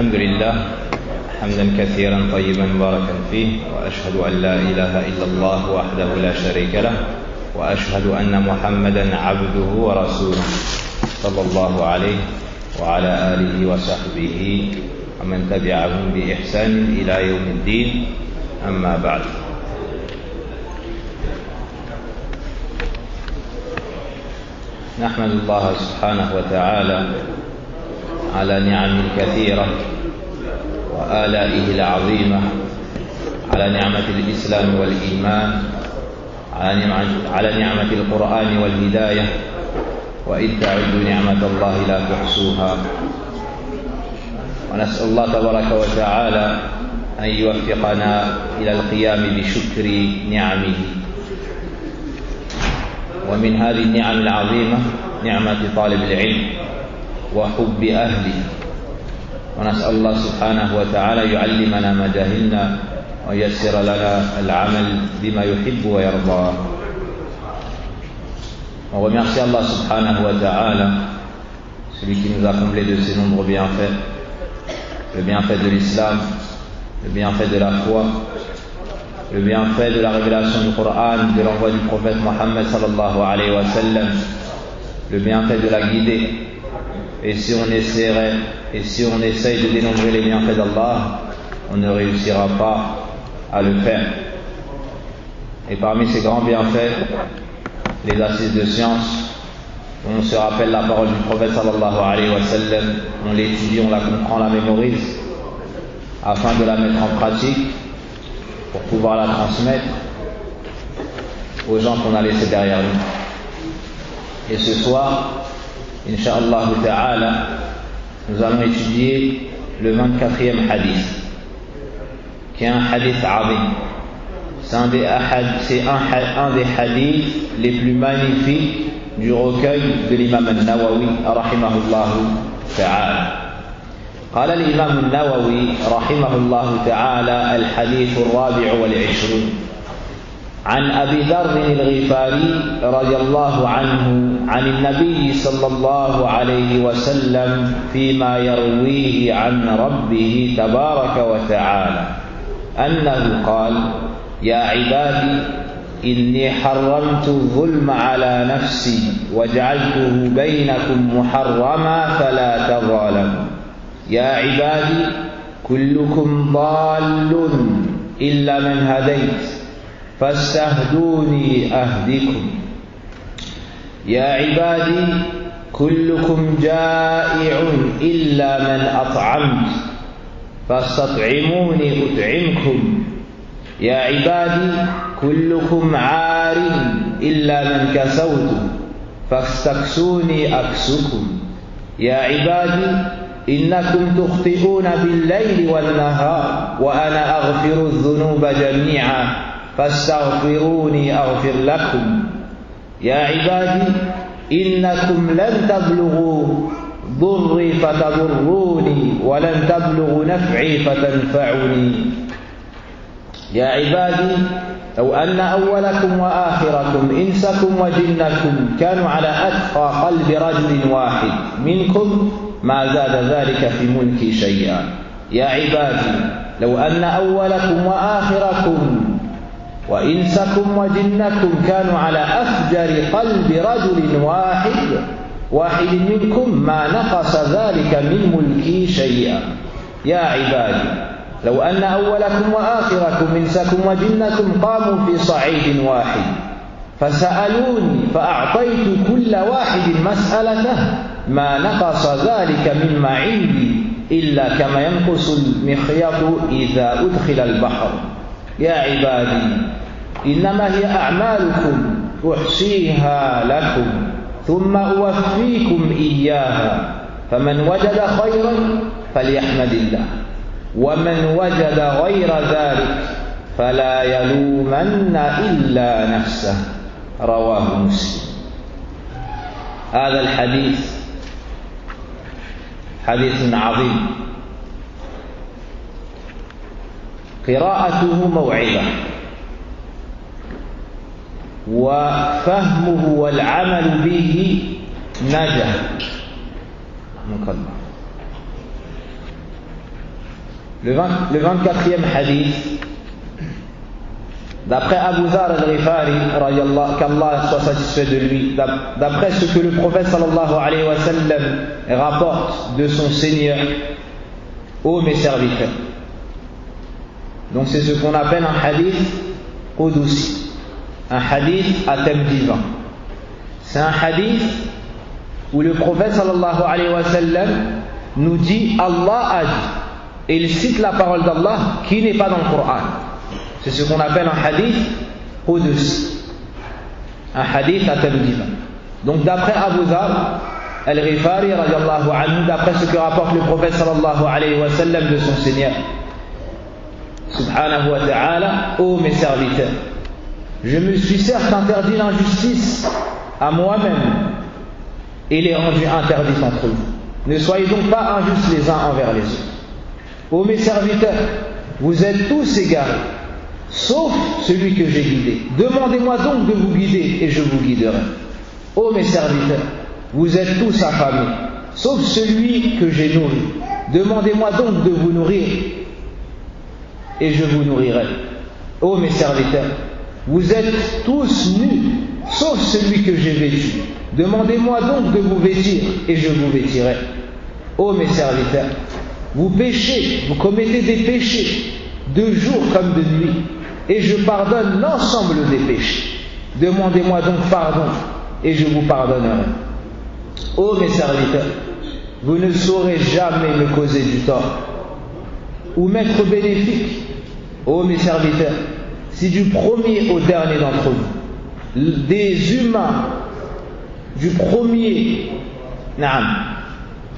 الحمد لله حمدا كثيرا طيبا مباركا فيه، وأشهد أن لا إله إلا الله وحده لا شريك له، وأشهد أن محمدا عبده ورسوله صلى الله عليه وعلى آله وصحبه ومن تبعهم بإحسان إلى يوم الدين. أما بعد، نحمد الله سبحانه وتعالى على نعمه الكثيرة وآلائه العظيمة، على نعمة الإسلام والإيمان، على نعمة القرآن والهداية، وإذ تعدوا نعمة الله لا تحصوها. ونسأل الله تبارك وتعالى أن يوفقنا إلى القيام بشكر نعمه. ومن هذه النعم العظيمة نعمة طالب العلم وحب أهله، ونسأل الله سبحانه وتعالى يعلمنا ما جهلنا ويسر لنا العمل بما يحب ويرضى. On remercie Allah subhanahu wa ta'ala, celui qui nous a comblé de ses nombreux bienfaits, le bienfait de l'islam, le bienfait de la foi, le bienfait de la révélation du Coran, de l'envoi du prophète Mohammed sallallahu alayhi wa sallam, le bienfait de la guidée. Et si on essaye de dénombrer les bienfaits d'Allah, on ne réussira pas à le faire. Et parmi ces grands bienfaits, les assises de science, on se rappelle la parole du prophète sallallahu alayhi wa sallam, on l'étudie, on la comprend, on la mémorise, afin de la mettre en pratique, pour pouvoir la transmettre aux gens qu'on a laissés derrière nous. Et ce soir, Inch'Allah ta'ala, nous allons étudier le 24e hadith, qui est un hadith azim. C'est un des hadiths les plus magnifiques du recueil de l'imam al-Nawawi rahimahullah ta'ala. قال الإمام النووي رحمه الله تعالى: الحديث الرابع والعشرون عن أبي ذر الغفاري رضي الله عنه عن النبي صلى الله عليه وسلم فيما يرويه عن ربه تبارك وتعالى أنه قال: يا عبادي إني حرمت الظلم على نفسي وجعلته بينكم محرما فلا تظالموا. يا عبادي كلكم ضال إلا من هديت فاستهدوني أهدكم. يا عبادي كلكم جائع إلا من أطعمت فاستطعموني أطعمكم. يا عبادي كلكم عار إلا من كسوت فاستكسوني أكسكم. يا عبادي إنكم تخطئون بالليل والنهار وأنا أغفر الذنوب جميعا فاستغفروني أغفر لكم. يا عبادي إنكم لن تبلغوا ضري فتضروني ولن تبلغوا نفعي فتنفعوني. يا عبادي لو أن أولكم وآخركم إنسكم وجنكم كانوا على أتقى قلب رجل واحد منكم ما زاد ذلك في ملكي شيئا. يا عبادي لو أن أولكم وآخركم وإنسكم وجنكم كانوا على أفجر قلب رجل واحد منكم ما نقص ذلك من ملكي شيئا. يا عبادي لو أن أولكم وآخركم إنسكم وجنكم قاموا في صعيد واحد فسألوني فأعطيت كل واحد مسألته ما نقص ذلك مما عندي إلا كما ينقص المخيط إذا أدخل البحر. يا عبادي إنما هي أعمالكم أحصيها لكم ثم أوفيكم إياها فمن وجد خيرا فليحمد الله ومن وجد غير ذلك فلا يلومن إلا نفسه. رواه مسلم. هذا الحديث حديث عظيم، قراءته موعظة وفهمه والعمل به نجاة. Le 24e hadith, d'après Abu Zar al-Ghifari, qu'Allah soit satisfait de lui, d'après ce que le prophète sallallahu alayhi wa sallam rapporte de son Seigneur, ô mes serviteurs. Donc c'est ce qu'on appelle un hadith qudusi, un hadith à thème divin. C'est un hadith où le prophète sallallahu alayhi wa sallam nous dit Allah a dit, et il cite la parole d'Allah qui n'est pas dans le Coran. C'est ce qu'on appelle un hadith qudusi, un hadith à thème divin. Donc d'après Abu Dhar al-Ghifari radiyallahu anhu, d'après ce que rapporte le prophète sallallahu alayhi wa sallam de son Seigneur subhanahu wa ta'ala, ô mes serviteurs, je me suis certes interdit l'injustice à moi-même et l'ai rendue interdite entre vous. Ne soyez donc pas injustes les uns envers les autres. Ô mes serviteurs, vous êtes tous égarés, sauf celui que j'ai guidé. Demandez-moi donc de vous guider et je vous guiderai. Ô mes serviteurs, vous êtes tous affamés, sauf celui que j'ai nourri. Demandez-moi donc de vous nourrir et je vous nourrirai. Ô mes serviteurs, vous êtes tous nus, sauf celui que j'ai vêtu. Demandez-moi donc de vous vêtir et je vous vêtirai. Ô mes serviteurs, vous péchez, vous commettez des péchés, de jour comme de nuit, et je pardonne l'ensemble des péchés. Demandez-moi donc pardon, et je vous pardonnerai. Ô mes serviteurs, vous ne saurez jamais me causer du tort, ou m'être bénéfique. Ô mes serviteurs, si du premier au dernier d'entre vous, des humains, du premier,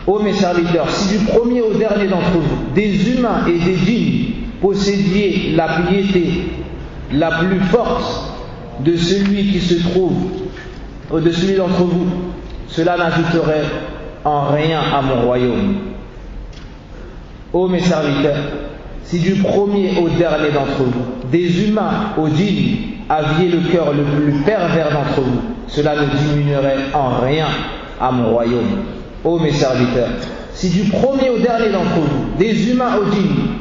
ô mes serviteurs, si du premier au dernier d'entre vous, des humains et des djinns, possédiez la piété la plus forte de celui qui se trouve, ou de celui d'entre vous, cela n'ajouterait en rien à mon royaume. Ô mes serviteurs, si du premier au dernier d'entre vous, des humains aux djinns, aviez le cœur le plus pervers d'entre vous, cela ne diminuerait en rien à mon royaume. Ô mes serviteurs, si du premier au dernier d'entre vous, des humains aux djinns,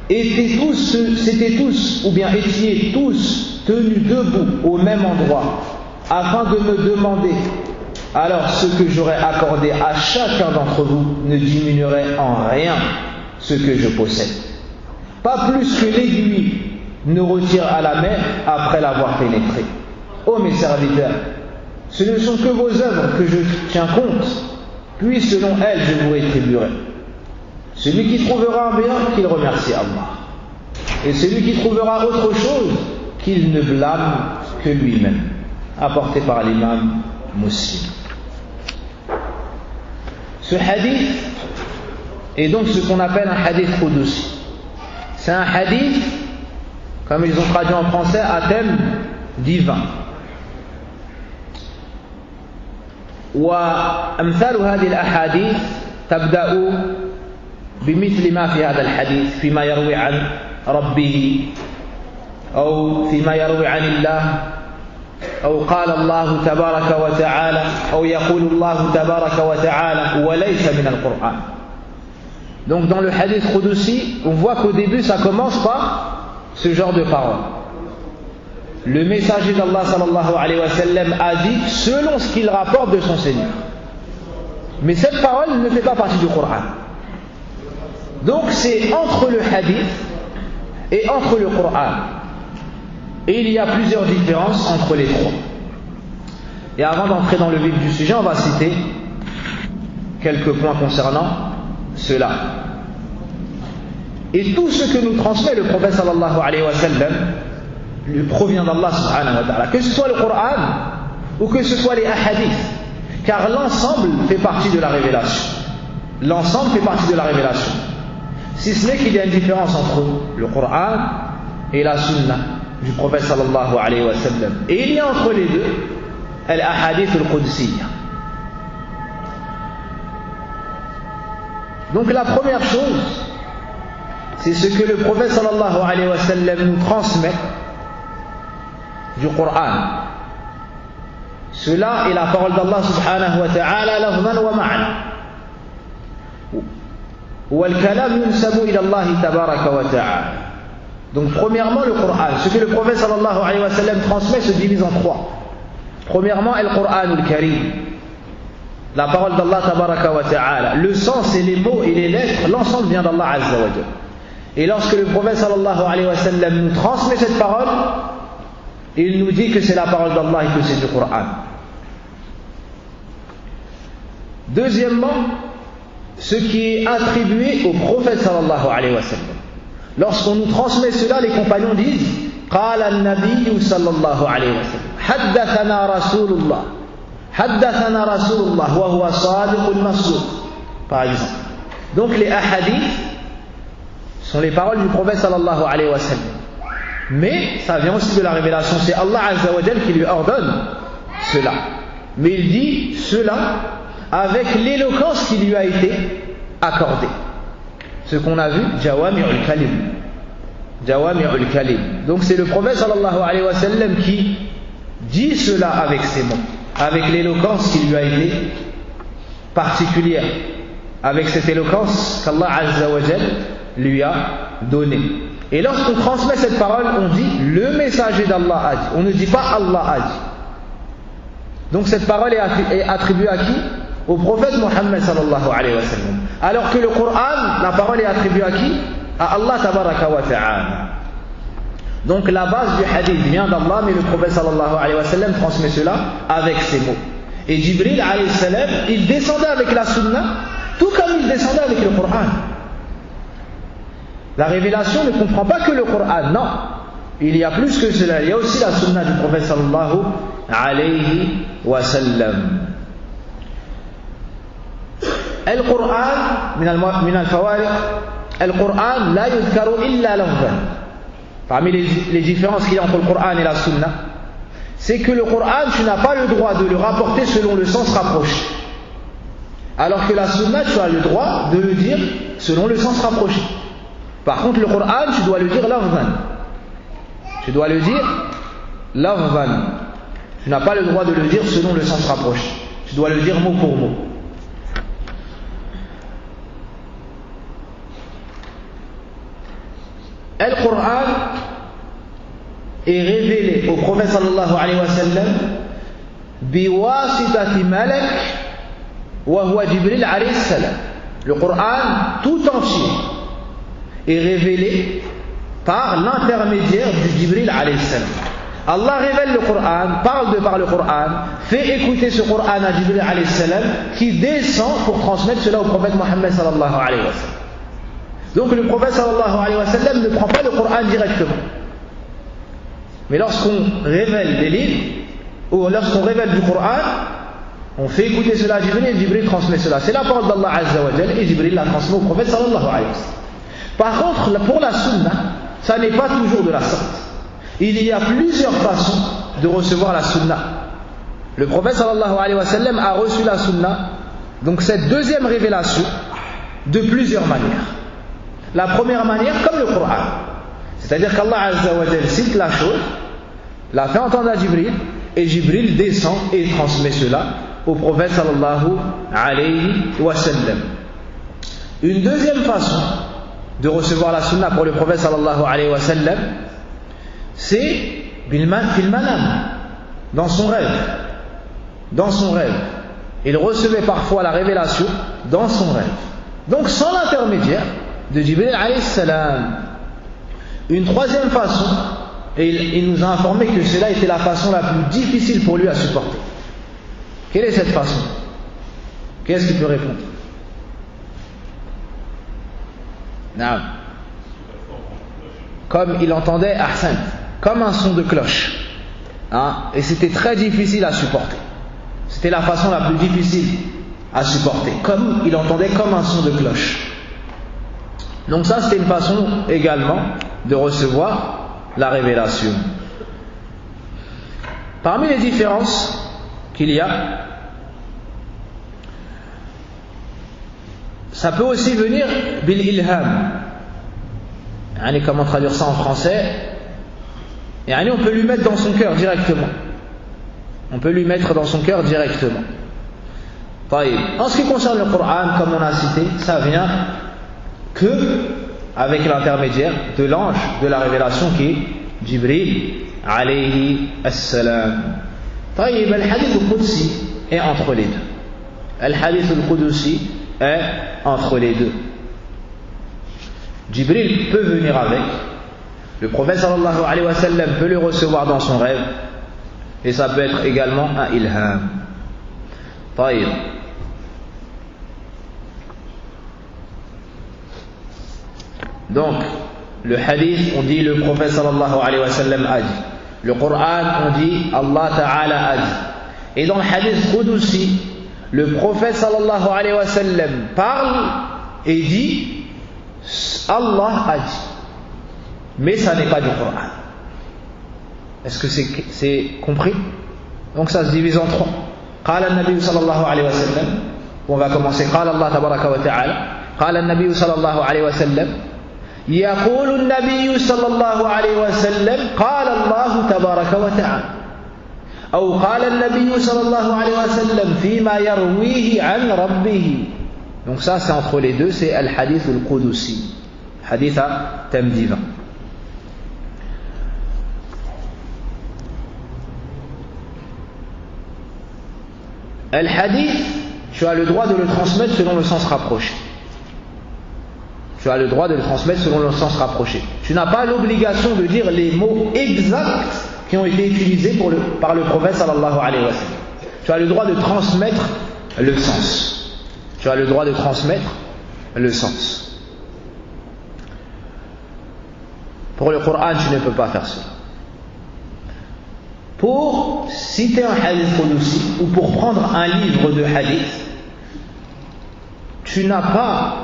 étaient tous, ou bien étiez tous tenus debout au même endroit, afin de me demander, alors ce que j'aurais accordé à chacun d'entre vous ne diminuerait en rien ce que je possède. Pas plus que l'aiguille ne retire à la mer après l'avoir pénétrée. Ô mes serviteurs, ce ne sont que vos œuvres que je tiens compte, puis selon elles je vous rétribuerai. Celui qui trouvera un bien, qu'il remercie Allah. Et celui qui trouvera autre chose, qu'il ne blâme que lui-même. Apporté par l'imam Muslim. Ce hadith est donc ce qu'on appelle un hadith qudusi. C'est un hadith, comme ils ont traduit en français, à thème divin. وأمثال هذه الأحاديث تبدأ بمثل ما في هذا الحديث فيما يروي عن ربه أو فيما يروي عن الله أو قال الله تبارك وتعالى أو يقول الله تبارك وتعالى وليس من القرآن. Donc dans le hadith qudusi, on voit qu'au début ça commence par ce genre de paroles. Le messager d'Allah sallallahu alayhi wa sallam a dit selon ce qu'il rapporte de son Seigneur. Mais cette parole ne fait pas partie du Coran. Donc c'est entre le hadith et entre le Coran. Et il y a plusieurs différences entre les trois. Et avant d'entrer dans le vif du sujet, on va citer quelques points concernant cela. Et tout ce que nous transmet le prophète sallallahu alayhi wa sallam lui provient d'Allah subhanahu wa ta'ala, que ce soit le Coran ou que ce soit les hadiths, car l'ensemble fait partie de la révélation. L'ensemble fait partie de la révélation. Si ce n'est qu'il y a une différence entre le Coran et la sunna du prophète sallallahu alayhi wa sallam. Et il y a entre les deux al-ahadith al-qudsiyya. Donc la première chose, c'est ce que le prophète sallallahu alayhi wa sallam nous transmet du Coran. Cela est la parole d'Allah subhanahu wa ta'ala lafzan wa ma'na. والكلام ينسب إلى الله تبارك وتعالى. Donc premièrement le Coran, ce que le prophète sallallahu alayhi wa sallam transmet se divise en trois. Premièrement Al-Qur'an al-Karim, la parole d'Allah tabaraka wa ta'ala, le sens et les mots et les lettres, l'ensemble vient d'Allah azza wa jalla. Et lorsque le prophète sallallahu alayhi wa sallam nous transmet cette parole, il nous dit que c'est la parole d'Allah et que c'est du Coran. Deuxièmement, ce qui est attribué au prophète sallallahu alayhi wa sallam. Lorsqu'on nous transmet cela, les compagnons disent قال النبي صلى الله عليه وسلم حدثنا رسول الله حدثنا رسول الله وهو صادق المصدوق, par exemple. Donc les ahadiths sont les paroles du prophète sallallahu alayhi wa sallam. Mais ça vient aussi de la révélation, c'est Allah azza wa jalla qui lui ordonne cela. Mais il dit cela avec l'éloquence qui lui a été accordée. Ce qu'on a vu, Jawami'ul Kalim. Jawami'ul Kalim. Donc c'est le prophète sallallahu alayhi wa sallam qui dit cela avec ses mots, avec l'éloquence qui lui a été particulière, avec cette éloquence qu'Allah azza wa jalla lui a donnée. Et lorsqu'on transmet cette parole, on dit le messager d'Allah a dit. On ne dit pas Allah a dit. Donc cette parole est attribuée à qui? Au prophète Mohammed sallallahu alayhi wa sallam. Alors que le Coran, la parole est attribuée à qui? À Allah tabaraka wa ta'ala. Donc la base du hadith vient d'Allah, mais le prophète sallallahu alayhi wa sallam transmet cela avec ses mots. Et Jibril alayhi salam, il descendait avec la sunna, tout comme il descendait avec le Coran. La révélation ne comprend pas que le Coran, non. Il y a plus que cela. Il y a aussi la sunna du prophète sallallahu alayhi wa sallam. القرآن من الفوارق القرآن لا يذكر إلا لفظا. Parmi les différences qu'il y a entre le Coran et la sunna, c'est que le Coran, tu n'as pas le droit de le rapporter selon le sens rapproché, alors que la sunna, tu as le droit de le dire selon le sens rapproché. Par contre, le Coran, tu dois le dire lafzan. Tu dois le dire lafzan. Tu n'as pas le droit de le dire selon le sens rapproché. Tu dois le dire mot pour mot. Le Coran est révélé au prophète sallallahu alayhi wa sallam biwasitati malak wa huwa Jibril alayhi salam. Le Coran tout entier est révélé par l'intermédiaire du Jibril alayhi salam. Allah révèle le Coran, parle de par le Coran, fait écouter ce Coran à Jibril alayhi salam, qui descend pour transmettre cela au prophète Mohammed sallallahu alayhi wa sallam. Donc le prophète sallallahu alayhi wa sallam ne prend pas le Coran directement. Mais lorsqu'on révèle des livres, ou lorsqu'on révèle du Coran, on fait écouter cela à Jibril et Jibril transmet cela. C'est la parole d'Allah azza wa jalla et Jibril la transmet au prophète sallallahu alayhi wa sallam. Par contre, pour la sunna, ça n'est pas toujours de la sorte. Il y a plusieurs façons de recevoir la sunna. Le prophète sallallahu alayhi wa sallam a reçu la sunna, donc cette deuxième révélation, de plusieurs manières. La première manière, comme le Coran, c'est-à-dire qu'Allah azza wa jalla cite la chose, la fait entendre à Jibril, et Jibril descend et transmet cela au prophète sallallahu alayhi wa sallam. Une deuxième façon de recevoir la sunna pour le prophète sallallahu alayhi wa sallam, c'est fil manam, dans son rêve. Dans son rêve. Il recevait parfois la révélation dans son rêve. Donc sans l'intermédiaire de Jibril alayhi salam. Une troisième façon, et il nous a informé que cela était la façon la plus difficile pour lui à supporter. Quelle est cette façon? Qu'est-ce qu'il peut répondre? Non. Comme il entendait Ahsan, comme un son de cloche, et c'était très difficile à supporter. C'était la façon la plus difficile à supporter, comme il entendait comme un son de cloche. Donc ça, c'était une façon également de recevoir la révélation. Parmi les différences qu'il y a, ça peut aussi venir bil ilham. Comment traduire ça en français? On peut lui mettre dans son cœur directement. On peut lui mettre dans son cœur directement. En ce qui concerne le Coran, comme on a cité, ça vient que avec l'intermédiaire de l'ange de la révélation qui est Jibril alayhi as-salam. طيب, al-hadith al-Qudsi est entre les deux. Al-hadith al-Qudsi est entre les deux. Jibril peut venir avec, le prophète sallallahu alayhi wa sallam peut le recevoir dans son rêve, et ça peut être également un ilham. طيب. Donc, le hadith, on dit le prophète sallallahu alayhi wa sallam a dit. Le Coran, on dit Allah Ta'ala a dit. Et dans le hadith Qudsi, le prophète sallallahu alayhi wa sallam parle et dit Allah a dit. Mais ça n'est pas du Coran. Est-ce que c'est compris? Donc ça se divise en trois. قال النبي صلى الله عليه وسلم. On va commencer. قال الله تبارك وتعالى. قال النبي صلى الله عليه وسلم. يقول النبي صلى الله عليه وسلم قال الله تبارك وتعالى أو قال النبي صلى الله عليه وسلم فيما يرويه عن ربه. Donc ça c'est entre les deux, c'est al-hadith al-Qudusi, hadith à thème divin. Al-hadith, tu as le droit de le transmettre selon le sens rapproché. Tu as le droit de le transmettre selon le sens rapproché. Tu n'as pas l'obligation de dire les mots exacts qui ont été utilisés par le prophète sallallahu alayhi wa sallam. Tu as le droit de transmettre le sens. Tu as le droit de transmettre le sens. Pour le Coran, tu ne peux pas faire cela. Pour citer un hadith Qudsi ou pour prendre un livre de hadith, tu n'as pas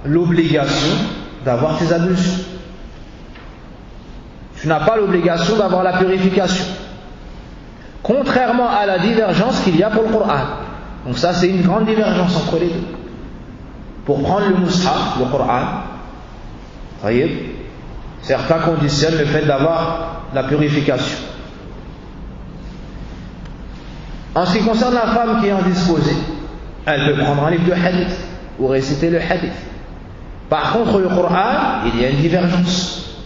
l'obligation d'avoir tes ablutions. Tu n'as pas l'obligation d'avoir la purification. Contrairement à la divergence qu'il y a pour le Coran. Donc ça c'est une grande divergence entre les deux. Pour prendre le mushaf, le Coran, voyez, certains conditionnent le fait d'avoir la purification. En ce qui concerne la femme qui est indisposée, elle peut prendre un livre de hadith ou réciter le hadith. Par contre, le Coran, il y a une divergence.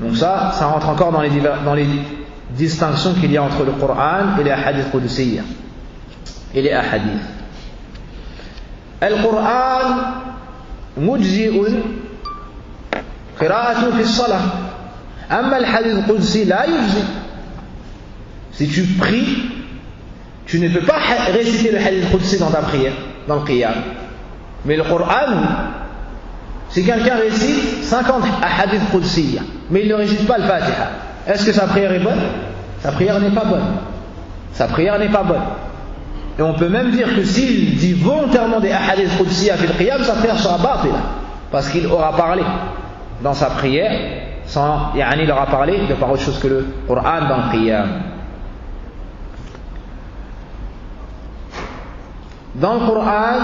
Donc ça rentre encore dans les distinctions qu'il y a entre le Coran et les hadiths qudusiyya et les hadiths. Al-Quran mujzi'un qira'atu fi as-salah. Amma al-hadith qudsi la yujzi. Si tu pries, tu ne peux pas réciter le hadith qudsi dans ta prière, dans le qiyam. Mais le Coran, si quelqu'un récite 50 hadith qudsiya, mais il ne récite pas le Fatiha, est-ce que sa prière est bonne? Sa prière n'est pas bonne. Sa prière n'est pas bonne. Et on peut même dire que s'il dit volontairement des hadith qudsiya fil qiyam, sa prière sera batila, parce qu'il aura parlé dans sa prière sans, il aura parlé de par autre chose que le Coran dans le qiyam. Dans le Coran,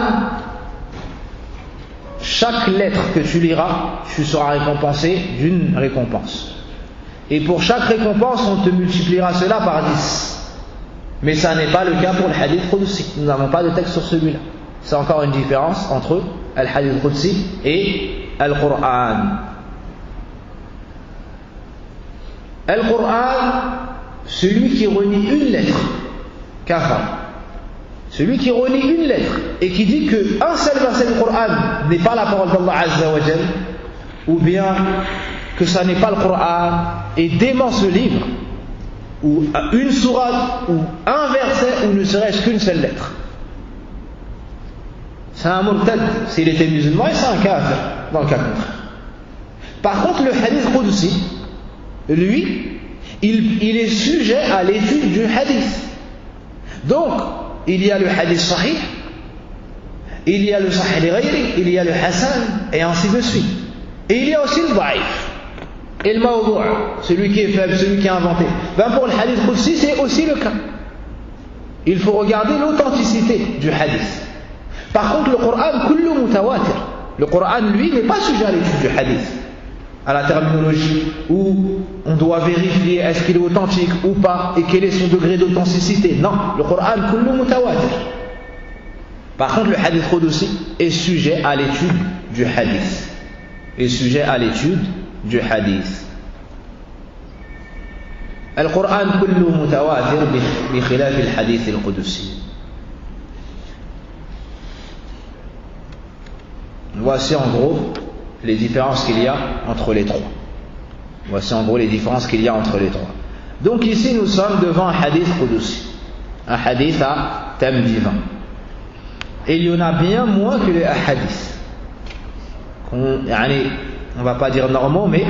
chaque lettre que tu liras, tu seras récompensé d'une récompense. Et pour chaque récompense, on te multipliera cela par 10. Mais ça n'est pas le cas pour le hadith qudsi. Nous n'avons pas de texte sur celui-là. C'est encore une différence entre le hadith qudsi et le Coran. Le Coran, celui qui renie une lettre, kafar. Celui qui renie une lettre et qui dit qu'un seul verset du Coran n'est pas la parole d'Allah Azza wa Jal, ou bien que ça n'est pas le Coran, et dément ce livre, ou une sourate, ou un verset, ou ne serait-ce qu'une seule lettre, c'est un murtad s'il était musulman, et c'est un kafir dans le cas contraire. Par contre, le hadith qudsi, lui, il est sujet à l'étude du hadith. Donc, il y a le hadith sahih, il y a le sahih li ghayri, il y a le hasan, et ainsi de suite. Et il y a aussi le da'if et le mawdu', celui qui est faible, celui qui est inventé. Pour le hadith qudsi, c'est aussi le cas. Il faut regarder l'authenticité du hadith. Par contre, le Coran, kullu mutawatir. Le Coran, lui, n'est pas sujet à l'étude du hadith, à la terminologie, où on doit vérifier est-ce qu'il est authentique ou pas, et quel est son degré d'authenticité. Non, le Coran, kullu mutawatir. Par contre, le hadith qudsi est sujet à l'étude du hadith et sujet à l'étude du hadith. القرآن كله متواتر بخلاف الحديث القدسي. Voici en gros les différences qu'il y a entre les trois. Donc ici nous sommes devant un hadith qudsi, un hadith à thème divin. Et il y en a bien moins que les hadiths. On ne va pas dire normaux, mais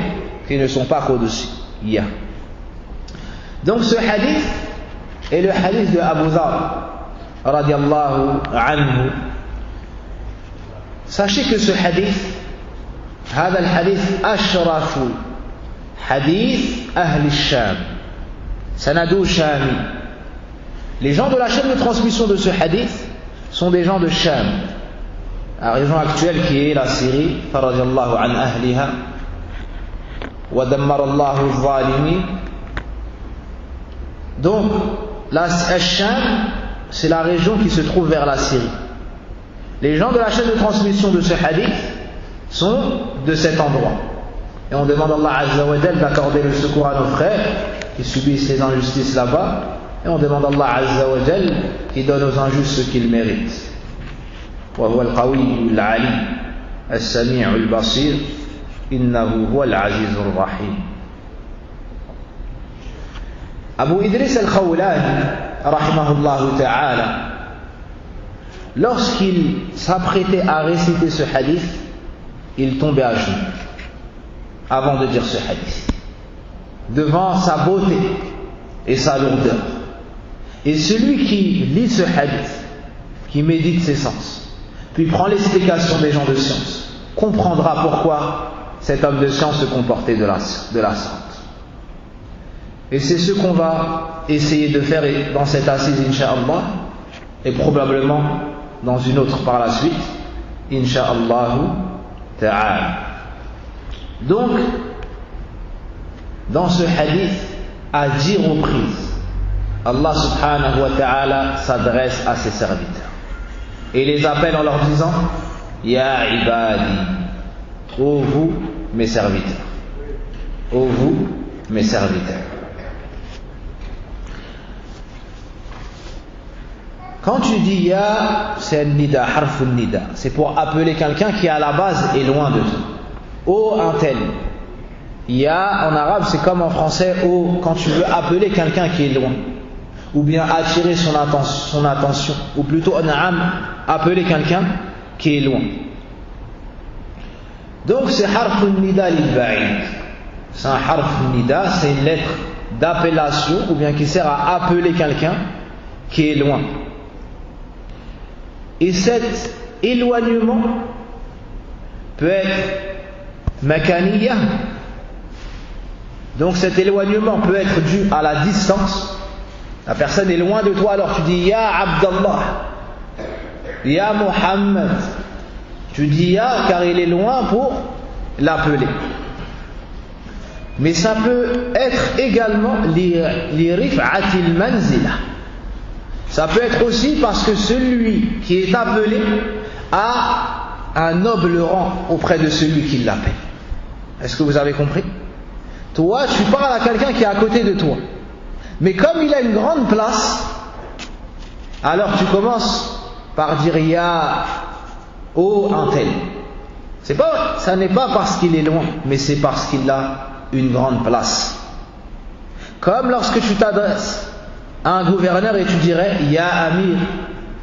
qui ne sont pas qudsi. Il y a. Donc ce hadith est le hadith de Abu Dharr radiyallahu anhu. Sachez que ce hadith, هذا الحديث أشرف حديث أهل الشام سند شامي. Les gens de la chaîne de transmission de ce hadith sont des gens de Sham, la région actuelle qui est la Syrie. فرضي الله عن أهلها ودمر الله الظالمين. Donc la Sham, c'est la région qui se trouve vers la Syrie. Les gens de la chaîne de transmission de ce hadith sont de cet endroit. Et on demande à Allah Azza wa Jal d'accorder le secours à nos frères qui subissent les injustices là-bas. Et on demande à Allah Azza wa Jal qui donne aux injustes ce qu'ils méritent. وهو القوي العلي السميع البصير إنه هو العزيز الرحيم. Abu Idris al-Khawlani rahimahullah ta'ala, lorsqu'il s'apprêtait à réciter ce hadith, il tombait à genoux avant de dire ce hadith, devant sa beauté et sa lourdeur. Et celui qui lit ce hadith, qui médite ses sens, puis prend l'explication des gens de science, comprendra pourquoi cet homme de science se comportait de la sorte. Et c'est ce qu'on va essayer de faire dans cette assise, incha'Allah, et probablement dans une autre par la suite, incha'Allah ta'ala. Donc, dans ce hadith, à 10 reprises, Allah subhanahu wa ta'ala s'adresse à ses serviteurs et les appelle en leur disant: Ya ibadi, ô vous mes serviteurs, ô vous mes serviteurs. Quand tu dis Ya, c'est un nida, harfun nida, c'est pour appeler quelqu'un qui à la base est loin de toi. Ô un tel. Ya en arabe c'est comme en français ô, quand tu veux appeler quelqu'un qui est loin, ou bien attirer son attention, ou plutôt an'am, appeler quelqu'un qui est loin. Donc c'est harfun nida lil ba'id. C'est un harfun nida, c'est une lettre d'appellation, ou bien qui sert à appeler quelqu'un qui est loin. Et cet éloignement peut être makaniya. Donc cet éloignement peut être dû à la distance. La personne est loin de toi, alors tu dis Ya Abdallah, Ya Muhammad. Tu dis Ya car il est loin pour l'appeler. Mais ça peut être également li rif'atil manzila. Ça peut être aussi parce que celui qui est appelé a un noble rang auprès de celui qui l'appelle. Est-ce que vous avez compris? Toi, tu parles à quelqu'un qui est à côté de toi. Mais comme il a une grande place, alors tu commences par dire Ya, ô un tel. Ça n'est pas parce qu'il est loin, mais c'est parce qu'il a une grande place. Comme lorsque tu t'adresses à un gouverneur et tu dirais Ya Amir,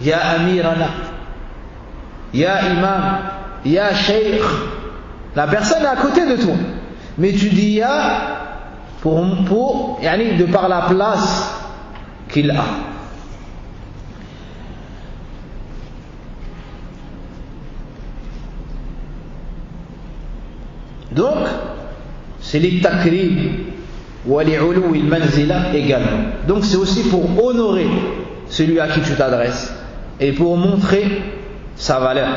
Ya Amirana, Ya Imam, Ya Sheikh. La personne est à côté de toi, mais tu dis Ya de par la place qu'il a. Donc c'est les takrib wa li'ulu il manzila également. Donc c'est aussi pour honorer celui à qui tu t'adresses et pour montrer sa valeur.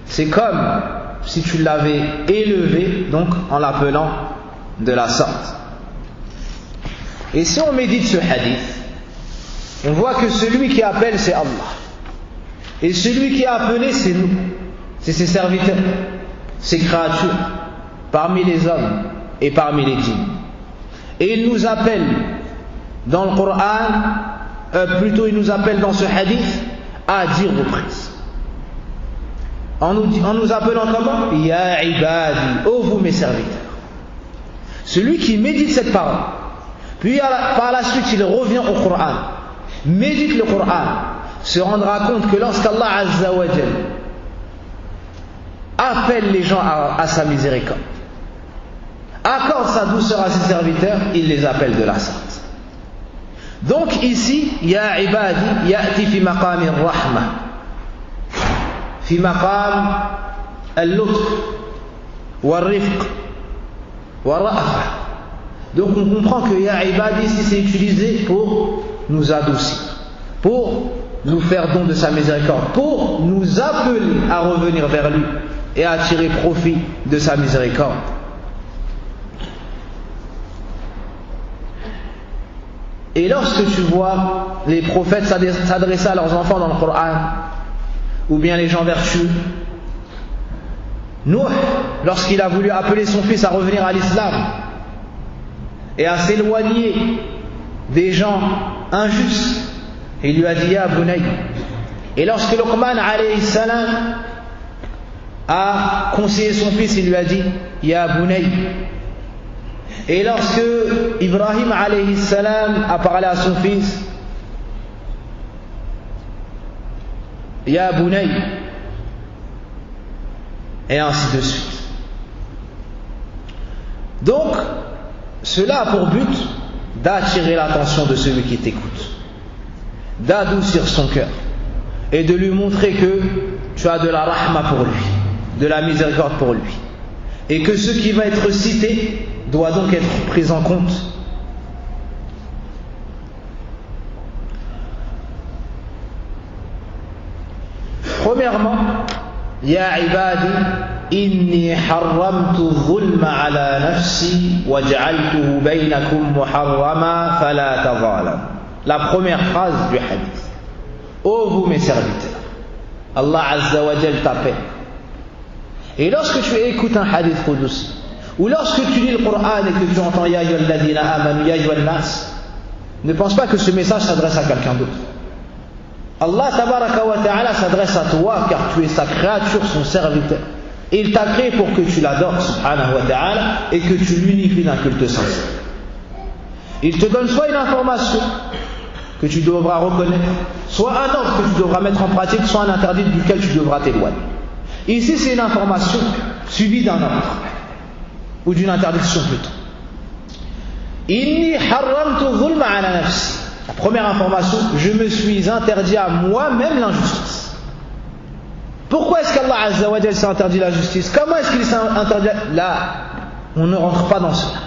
C'est comme si tu l'avais élevé, donc en l'appelant de la sorte. Et si on médite ce hadith, on voit que celui qui appelle c'est Allah et celui qui est appelé c'est nous. c'est ses serviteurs, ses créatures, parmi les hommes et parmi les djinns. Et il nous appelle dans le Coran, plutôt il nous appelle dans ce hadith à 10 reprises. En nous appelant comment? Ya ibadi, ô vous mes serviteurs. Celui qui médite cette parole, puis par la suite il revient au Coran, médite le Coran, se rendra compte que lorsqu'Allah Azza wa Jal appelle les gens à sa miséricorde, accorde sa douceur à ses serviteurs, il les appelle de la sorte. Donc ici, Ya ibadi, ya'ti fi maqam al-rahma, fi maqam al-lutf, wal-rifq, wal-ra'fa. Donc on comprend que Ya ibadi ici c'est utilisé pour nous adoucir, pour nous faire don de sa miséricorde, pour nous appeler à revenir vers lui et à tirer profit de sa miséricorde. Et lorsque tu vois les prophètes s'adresser à leurs enfants dans le Coran, ou bien les gens vertueux, Nuh, lorsqu'il a voulu appeler son fils à revenir à l'islam et à s'éloigner des gens injustes, il lui a dit Ya Bunay. Et lorsque Luqman alayhi salam a conseillé son fils, il lui a dit Ya Bunay. Et lorsque Ibrahim alayhi salam a parlé à son fils, Ya Bunay, et ainsi de suite. Donc, cela a pour but d'attirer l'attention de celui qui t'écoute, d'adoucir son cœur et de lui montrer que tu as de la rahma pour lui, de la miséricorde pour lui, et que ce qui va être cité doit donc être pris en compte. Premièrement, Ya ibadi, inni harramtu dhulma ala nafsi waj'altuhu baynakum muharrama fala tadhalam. La première phrase du hadith. Ô vous mes serviteurs, Allah Azza wa Jal t'appelle. Et lorsque tu écoutes un hadith qudsi, ou lorsque tu lis le Coran et que tu entends Ya ayyuhalladhina amanu ya ayyuhan nas, ne pense pas que ce message s'adresse à quelqu'un d'autre. Allah tabaraka wa ta'ala s'adresse à toi car tu es sa créature, son serviteur. Et il t'a créé pour que tu l'adores, subhanahu wa ta'ala, et que tu l'unifies d'un culte sincère. Il te donne soit une information que tu devras reconnaître, soit un ordre que tu devras mettre en pratique, soit un interdit duquel tu devras t'éloigner. Ici c'est une information suivie d'un ordre, ou d'une interdiction plutôt. Inni harramtu dhulma ala nafsi. La première information, je me suis interdit à moi-même l'injustice. Pourquoi est-ce qu'Allah Azza wa Jal s'est interdit la justice? Comment est-ce qu'il s'est interdit? Là, on ne rentre pas dans cela.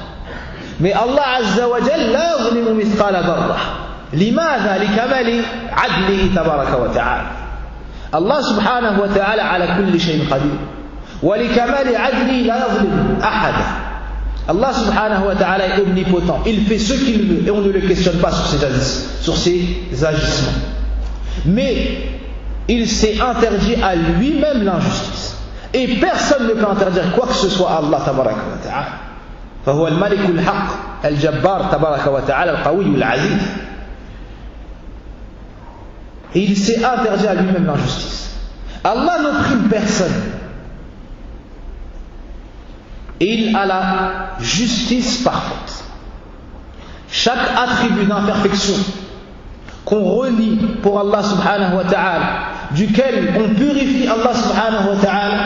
Mais Allah Azza wa Jal la yuzlimu mithqala dharrah. Limadha? Likamali adlihi tabaraka wa ta'ala. Allah subhanahu wa ta'ala ala kulli shay'in qadir. Wa likamali adlihi la yuzlimu ahada. Allah subhanahu wa ta'ala est omnipotent. Il fait ce qu'il veut et on ne le questionne pas sur ses agissements. Mais il s'est interdit à lui-même l'injustice. Et personne ne peut interdire quoi que ce soit à Allah tabaraka wa ta'ala. فهو الملك الحق الجبار تبارك وتعالى القوي العزيز. Et il s'est interdit à lui-même l'injustice. Allah n'opprime personne. Et il a la justice parfaite. Chaque attribut d'imperfection qu'on renie pour Allah subhanahu wa ta'ala, duquel on purifie Allah subhanahu wa ta'ala,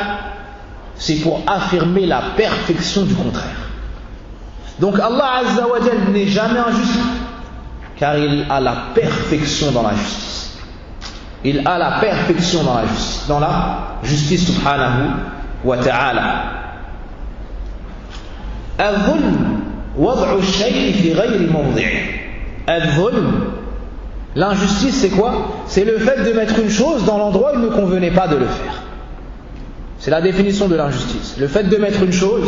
c'est pour affirmer la perfection du contraire. Donc Allah Azza wa Jal n'est jamais injuste, car il a la perfection dans la justice. Il a la perfection dans la justice subhanahu wa ta'ala. الظلم وضع الشيء في غير موضعه. الظلم, l'injustice c'est quoi? C'est le fait de mettre une chose dans l'endroit où il ne convenait pas de le faire. C'est la définition de l'injustice. Le fait de mettre une chose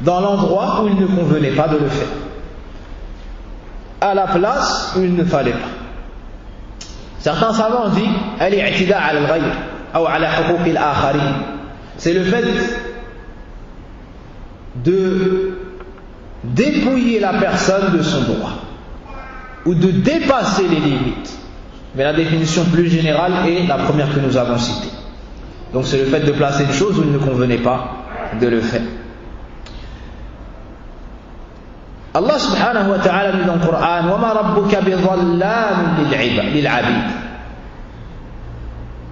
dans l'endroit où il ne convenait pas de le faire, à la place où il ne fallait pas. Certains savants disent al-i'tida 'ala al-ghayr ou 'ala huquq al-akharin. c'est le fait de dépouiller la personne de son droit ou de dépasser les limites. Mais la définition plus générale est la première que nous avons citée. Donc c'est le fait de placer une chose où il ne convenait pas de le faire. Allah subhanahu wa ta'ala dit dans le Coran وَمَا رَبُّكَ بِظَلَّامٍ لِلْعَبِيدِ.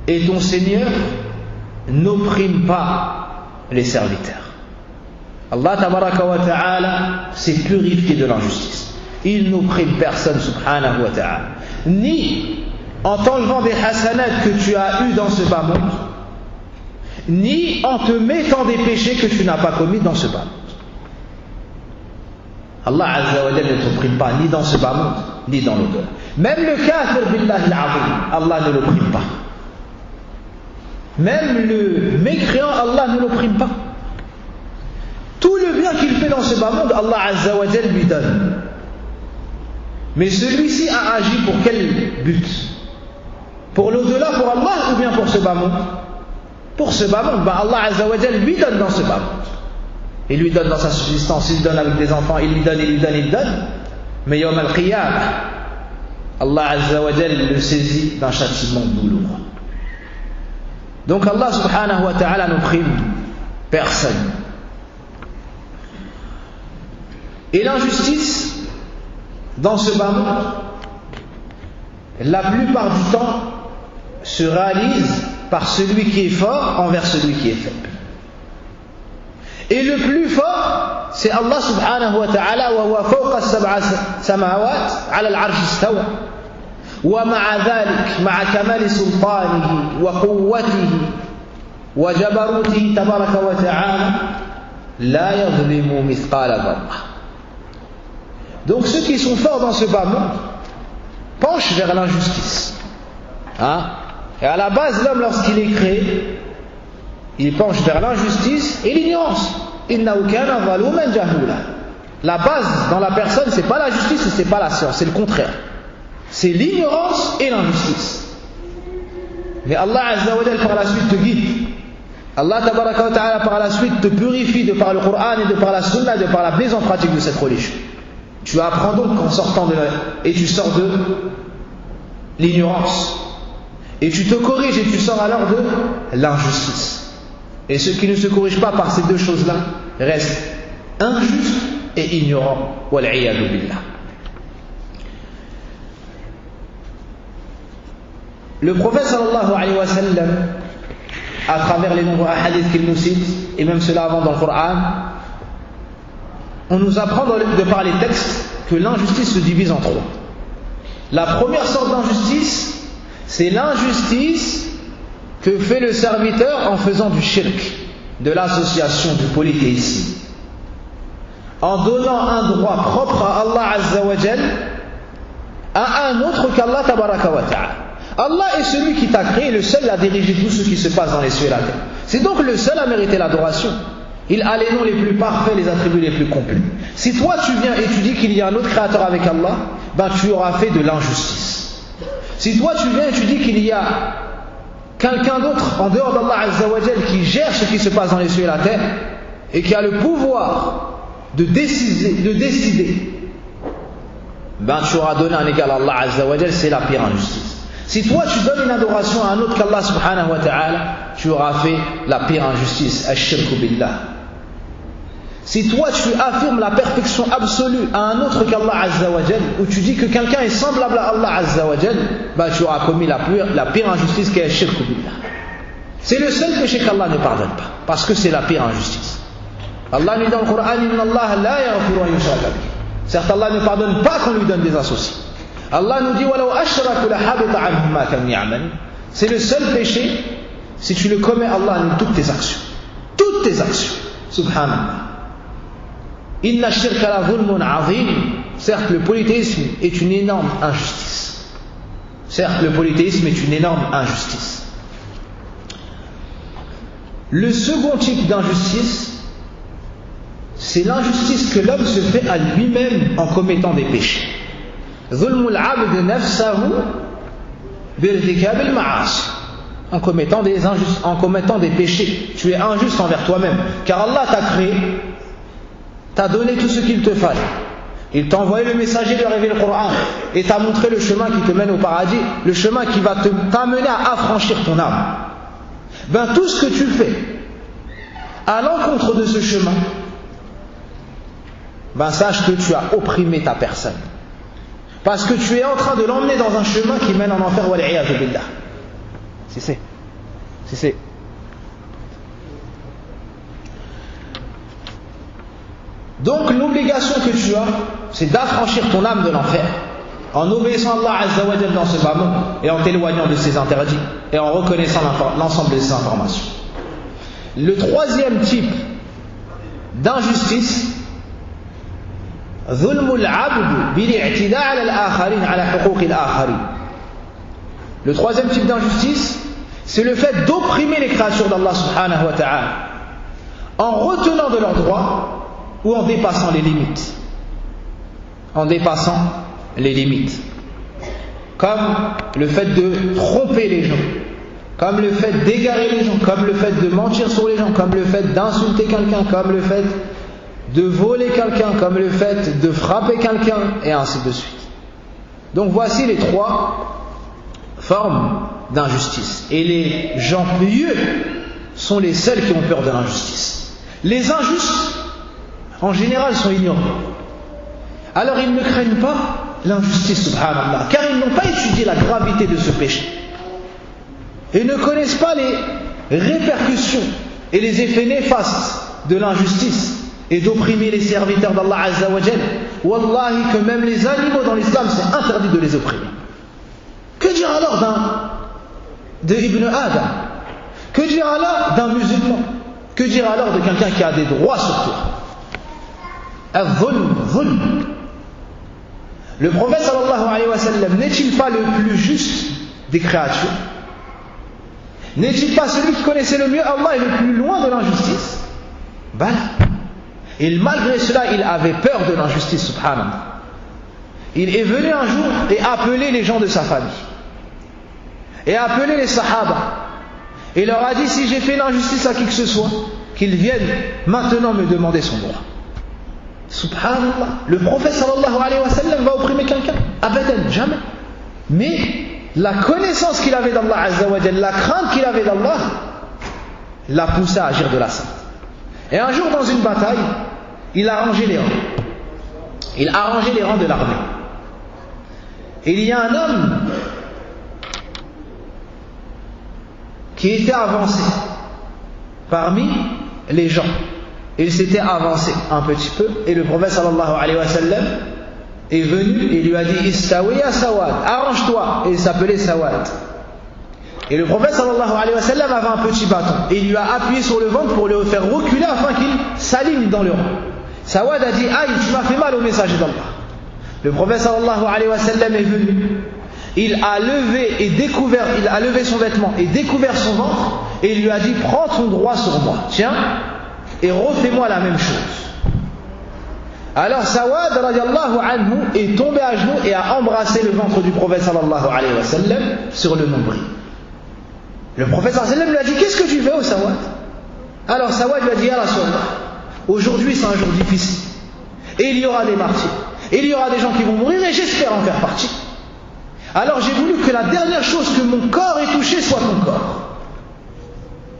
Et ton Seigneur n'opprime pas les serviteurs. Allah tabaraka wa ta'ala s'est purifié de l'injustice. Il n'opprime personne subhanahu wa ta'ala. Ni en t'enlevant des hasanats que tu as eu dans ce bas monde, ni en te mettant des péchés que tu n'as pas commis dans ce bas monde. Allah Azza wa Jalla ne t'opprime pas ni dans ce bas monde, ni dans l'au-delà. Même le kafir billahi al-azim, Allah ne l'opprime pas. Même le mécréant, Allah ne l'opprime pas. Tout le bien qu'il fait dans ce bas monde, Allah Azza wa Jalla lui donne. Mais celui-ci a agi pour quel but? Pour l'au-delà, pour Allah, ou bien pour ce bas monde? Pour ce bas monde, Allah Azza wa Jalla lui donne dans ce bas monde. Il lui donne dans sa subsistance, il donne avec des enfants, il lui donne, il lui donne, il donne. Mais Yawm al-Qiyamah, Allah Azza wa Jalla le saisit d'un châtiment douloureux. Donc Allah subhanahu wa ta'ala n'opprime personne. Et l'injustice, dans ce bas monde, la plupart du temps, se réalise par celui qui est fort envers celui qui est faible. Et le plus fort, c'est Allah subhanahu wa ta'ala, wa huwa fawqa as-sab'a samawat 'ala al-'arsh istawa. Wa ma'a dhalik, ma'a kamali sultanihi wa quwwatihi wa jabarutihi tabaraka wa ta'ala, la yadhlimu mithqala dharrah. Donc ceux qui sont forts dans ce bas monde penchent vers l'injustice. Et à la base, l'homme, lorsqu'il est créé, il penche vers l'injustice et l'ignorance. Innahu kana zaluman jahula. La base dans la personne, c'est pas la justice et c'est pas la science, c'est le contraire. C'est l'ignorance et l'injustice. Mais Allah Azza wa Jalla par la suite te guide. Allah tabaraka wa ta'ala par la suite te purifie de par le Coran et de par la Sunna, de par la mise en pratique de cette religion. Tu apprends donc en sortant et tu sors de l'ignorance. Et tu te corriges et tu sors alors de l'injustice. Et ceux qui ne se corrigent pas par ces deux choses-là restent injustes et ignorants. Wal'iyadu billah. Le prophète sallallahu alayhi wa sallam, à travers les nombreux hadiths qu'il nous cite, et même cela avant dans le Coran, on nous apprend de par les textes que l'injustice se divise en trois. La première sorte d'injustice, c'est l'injustice que fait le serviteur en faisant du shirk, de l'association, du polythéisme, en donnant un droit propre à Allah Azza wa Jal à un autre qu'Allah tabaraka wa ta'ala. Allah est celui qui t'a créé, le seul à diriger tout ce qui se passe dans les cieux et la terre. C'est donc le seul à mériter l'adoration. Il a les noms les plus parfaits, les attributs les plus complets. Si toi tu viens et tu dis qu'il y a un autre créateur avec Allah, tu auras fait de l'injustice. Si toi tu viens et tu dis qu'il y a quelqu'un d'autre en dehors d'Allah Azza wa Jal qui gère ce qui se passe dans les cieux et la terre et qui a le pouvoir de décider, tu auras donné un égal à Allah Azza wa Jal, c'est la pire injustice. Si toi tu donnes une adoration à un autre qu'Allah subhanahu wa ta'ala, tu auras fait la pire injustice, ash-shirku billah. Si toi tu affirmes la perfection absolue à un autre qu'Allah Azza wa Jal, ou tu dis que quelqu'un est semblable à Allah Azza wa Jal, tu auras commis la pire injustice qui est ash-shirku billah. C'est le seul péché qu'Allah ne pardonne pas, parce que c'est la pire injustice. Allah nous dit dans le Coran, inna Allah la yaghfiru an yushraka bihi. Certes, Allah ne pardonne pas qu'on lui donne des associés. Allah nous dit walau ashraku la habita anhum ma kanu ya'malun. C'est le seul péché, si tu le commets, Allah annule toutes tes actions. Toutes tes actions. Subhanallah. Inna shirka la dhulmun azim. Certes, le polythéisme est une énorme injustice. Certes, le polythéisme est une énorme injustice. Le second type d'injustice, c'est l'injustice que l'homme se fait à lui-même en commettant des péchés. ظلم العبد نفسه بارتكاب المعاصي. en commettant des péchés. Tu es injuste envers toi-même. Car Allah t'a créé, t'a donné tout ce qu'il te fallait. Il t'a envoyé le messager, lui a révélé le Coran et t'a montré le chemin qui te mène au paradis, le chemin qui va t'amener à affranchir ton âme. Ben tout ce que tu fais à l'encontre de ce chemin, ben sache que tu as opprimé ta personne. Parce que tu es en train de l'emmener dans un chemin qui mène en enfer, wal-'iyadhu billah. C'est. Donc l'obligation que tu as, c'est d'affranchir ton âme de l'enfer en obéissant à Allah Azza wa Jalla dans ce bas monde et en t'éloignant de ses interdits et en reconnaissant l'ensemble de ses informations. Le troisième type d'injustice, le troisième type d'injustice, c'est le fait d'opprimer les créatures d'Allah subhanahu wa ta'ala en retenant de leurs droits ou en dépassant les limites. Comme le fait de tromper les gens, comme le fait d'égarer les gens, comme le fait de mentir sur les gens, comme le fait d'insulter quelqu'un, comme le fait de voler quelqu'un, comme le fait de frapper quelqu'un, et ainsi de suite. Donc voici les trois formes d'injustice. Et les gens pieux sont les seuls qui ont peur de l'injustice. Les injustes, en général, sont ignorants. Alors ils ne craignent pas l'injustice, subhanallah, car ils n'ont pas étudié la gravité de ce péché. Et ne connaissent pas les répercussions et les effets néfastes de l'injustice et d'opprimer les serviteurs d'Allah Azza wa Jal. Wallahi, que même les animaux dans l'islam, c'est interdit de les opprimer. Que dire alors de Ibn Adam? Que dire alors d'un musulman? Que dire alors de quelqu'un qui a des droits sur toi? Al-Dhulm. Le prophète sallallahu alayhi wa sallam n'est-il pas le plus juste des créatures? N'est-il pas celui qui connaissait le mieux Allah et le plus loin de l'injustice? Bala. Et malgré cela, il avait peur de l'injustice, subhanallah. Il est venu un jour et appelé les gens de sa famille. Et appelé les sahaba. Et leur a dit, si j'ai fait l'injustice à qui que ce soit, qu'ils viennent maintenant me demander son droit. Subhanallah. Le prophète sallallahu alayhi wa sallam va opprimer quelqu'un? Abadan, jamais. Mais la connaissance qu'il avait d'Allah Azza wa Jalla, la crainte qu'il avait d'Allah, l'a poussé à agir de la sorte. Et un jour, dans une bataille, il a rangé les rangs. Il a rangé les rangs de l'armée. Et il y a un homme qui était avancé parmi les gens. Il s'était avancé un petit peu, et le prophète sallallahu alayhi wa sallam est venu et lui a dit, Istawi ya Sawad, arrange-toi. Et il s'appelait Sawad. Et le prophète sallallahu alayhi wa sallam avait un petit bâton et il lui a appuyé sur le ventre pour le faire reculer afin qu'il s'aligne dans le rang. Sawad a dit, aïe, tu m'as fait mal au messager d'Allah. Le prophète sallallahu alayhi wa sallam est venu, il a levé son vêtement et découvert son ventre et il lui a dit, prends ton droit sur moi, tiens, et refais-moi la même chose. Alors Sawad radiallahu anhu est tombé à genoux et a embrassé le ventre du prophète sallallahu alayhi wa sallam sur le nombril. Le prophète sallallahu alayhi wa sallam lui a dit, qu'est-ce que tu fais au Sawad? Alors Sawad lui a dit, ya Rasulallah, aujourd'hui c'est un jour difficile et il y aura des martyrs et il y aura des gens qui vont mourir et j'espère en faire partie. Alors j'ai voulu que la dernière chose que mon corps ait touché soit ton corps.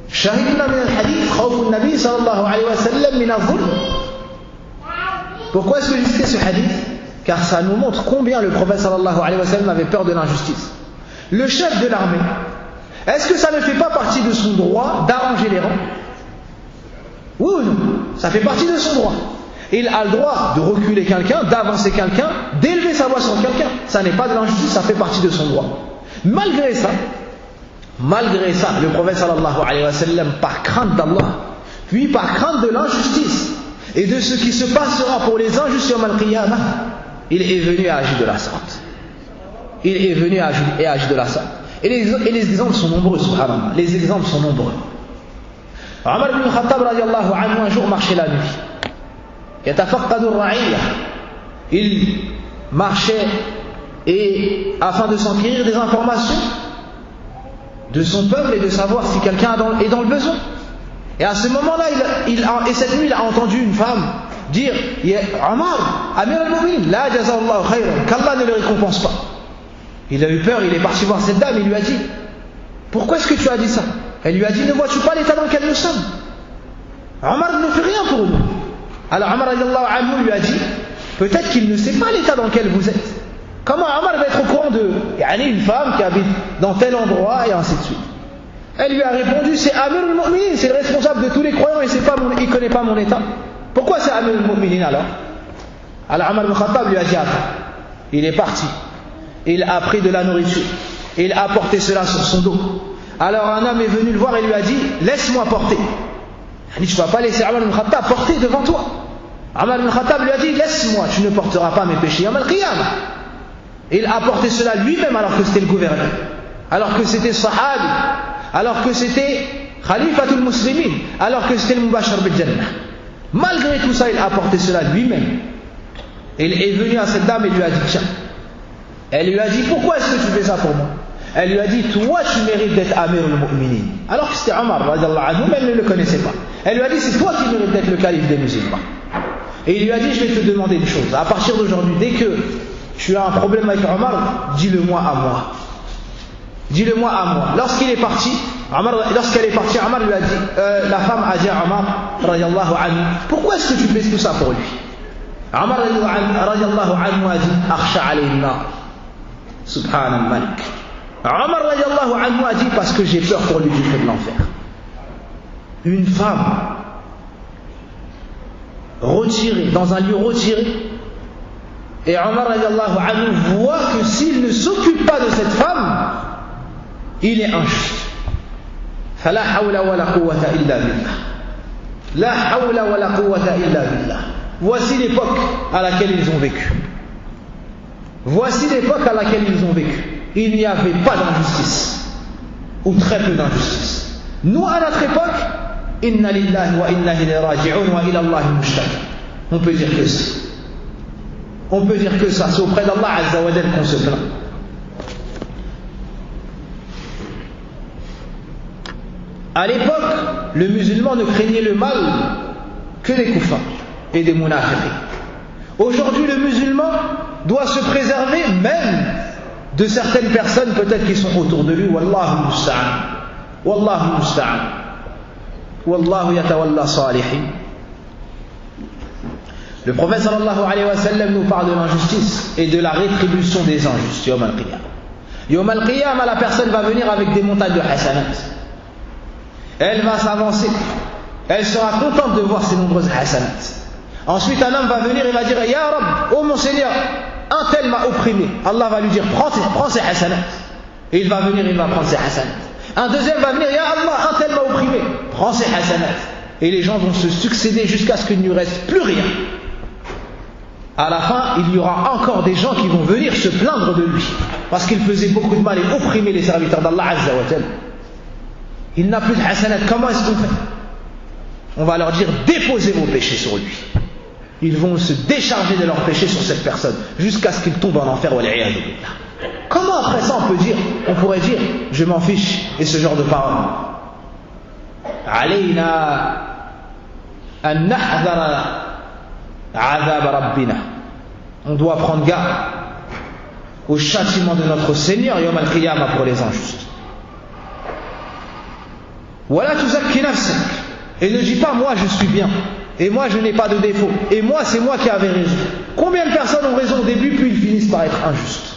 Shahidna min al-hadith khawfun nabi sallallahu alayhi wa sallam min al-dhulm. Pourquoi est-ce que j'ai cité ce hadith? Car ça nous montre combien le prophète sallallahu alayhi wa sallam avait peur de l'injustice. Le chef de l'armée, est-ce que ça ne fait pas partie de son droit d'arranger les rangs? Oui ou non? Ça fait partie de son droit. Il a le droit de reculer quelqu'un, d'avancer quelqu'un, d'élever sa voix sur quelqu'un. Ça n'est pas de l'injustice, ça fait partie de son droit. Malgré ça, le prophète sallallahu alayhi wa sallam, par crainte d'Allah, puis par crainte de l'injustice et de ce qui se passera pour les injustes yawm al-qiyamah, il est venu à agir de la sorte. Et les exemples sont nombreux, subhanallah. Les exemples sont nombreux. Omar ibn Khattab radiallahu anhu un jour marchait la nuit. Yatafaqqadu ar-ra'iyya. Il marchait et afin de s'enquérir des informations de son peuple et de savoir si quelqu'un est dans le besoin. Et à ce moment-là, et cette nuit, il a entendu une femme dire Omar, Amir al-Mu'minin, la jazallahu khayran, qu'Allah ne le récompense pas. Il a eu peur, il est parti voir cette dame, il lui a dit pourquoi est-ce que tu as dit ça? Elle lui a dit ne vois-tu pas l'état dans lequel nous sommes? Omar ne fait rien pour nous. Alors Omar lui a dit peut-être qu'il ne sait pas l'état dans lequel vous êtes. Comment Omar va être au courant de une femme qui habite dans tel endroit et ainsi de suite? Elle lui a répondu c'est Amir al-Mu'minin, c'est le responsable de tous les croyants et il ne connaît pas mon état. Pourquoi c'est Amir al-Mu'minin alors? Alors Omar ibn Khattab lui a dit attends. Il est parti, il a pris de la nourriture, il a porté cela sur son dos. Alors un homme est venu le voir et lui a dit laisse-moi porter. Il a dit tu ne vas pas laisser Omar ibn Khattab porter devant toi. Omar ibn Khattab lui a dit laisse-moi, tu ne porteras pas mes péchés yawm al-qiyamah. Il a porté cela lui-même alors que c'était le gouverneur, alors que c'était sahabi, alors que c'était khalifatul muslimin, alors que c'était le mubashir bil jannah. Malgré tout ça, il a porté cela lui-même. Il est venu à cette dame et lui a dit tiens. Elle lui a dit pourquoi est-ce que tu fais ça pour moi? Elle lui a dit toi tu mérites d'être Amir al-Mu'minin. Alors que c'était Omar radiyallahu anhu, mais elle ne le connaissait pas. Elle lui a dit c'est toi qui mérites d'être le calife des musulmans. Et il lui a dit je vais te demander une chose. À partir d'aujourd'hui, dès que tu as un problème avec Omar, dis-le-moi à moi. Dis-le-moi à moi. Lorsqu'elle est partie, Omar lui a dit, la femme a dit à Omar, radiyallahu anhu, pourquoi est-ce que tu fais tout ça pour lui? Omar radiyallahu anhu a dit, akhsha alayhi nar. Subhanal Malik. Omar radiyallahu anhu a dit, parce que j'ai peur pour lui du feu de l'enfer. Une femme retirée, dans un lieu retiré, et Omar radiyallahu anhu voit que s'il ne s'occupe pas de cette femme, il est injuste. فلا حول ولا قوة إلا بالله. لا حول ولا قوة إلا بالله. Voici l'époque à laquelle ils ont vécu. Voici l'époque à laquelle ils ont vécu. Il n'y avait pas d'injustice, ou très peu d'injustice. Nous, à notre époque, inna lillahi wa inna ilayhi raji'un wa ila Allahi mushtaq. On peut dire que ça. On peut dire que ça. C'est auprès d'Allah Azza wa Jalla qu'on se plaint. À l'époque, le musulman ne craignait le mal que des kuffars et des munafiqin. Aujourd'hui, le musulman doit se préserver même de certaines personnes peut-être qui sont autour de lui. Wallahu musta'an. Wallahu musta'an. Wallahu yatawalla salihin. Le prophète sallallahu alayhi wa sallam nous parle de l'injustice et de la rétribution des injustes. Yawm al-qiyamah. Yawm al-qiyamah, la personne va venir avec des montagnes de hasanat. Elle va s'avancer. Elle sera contente de voir ces nombreuses hasanat. Ensuite, un homme va venir et va dire Ya Rabb, oh mon Seigneur, un tel m'a opprimé. Allah va lui dire prends ces hasanat. Et il va venir, il va prendre ces hasanat. Un deuxième va venir Ya Allah, un tel m'a opprimé. Prends ces hasanat. Et les gens vont se succéder jusqu'à ce qu'il ne lui reste plus rien. À la fin, il y aura encore des gens qui vont venir se plaindre de lui parce qu'il faisait beaucoup de mal et opprimait les serviteurs d'Allah Azza wa Jalla. Il n'a plus de hasanat. Comment est-ce qu'on fait? On va leur dire déposez vos péchés sur lui. Ils vont se décharger de leurs péchés sur cette personne jusqu'à ce qu'il tombe en enfer. Comment après ça on pourrait dire je m'en fiche et ce genre de paroles? Alayna an nahdara azab rabbina. On doit prendre garde au châtiment de notre Seigneur yawm al-qiyamah pour les injustes. Wala tuzakki nafsak. Et ne dis pas moi je suis bien et moi je n'ai pas de défaut et moi c'est moi qui avais raison. Combien de personnes ont raison au début puis ils finissent par être injustes?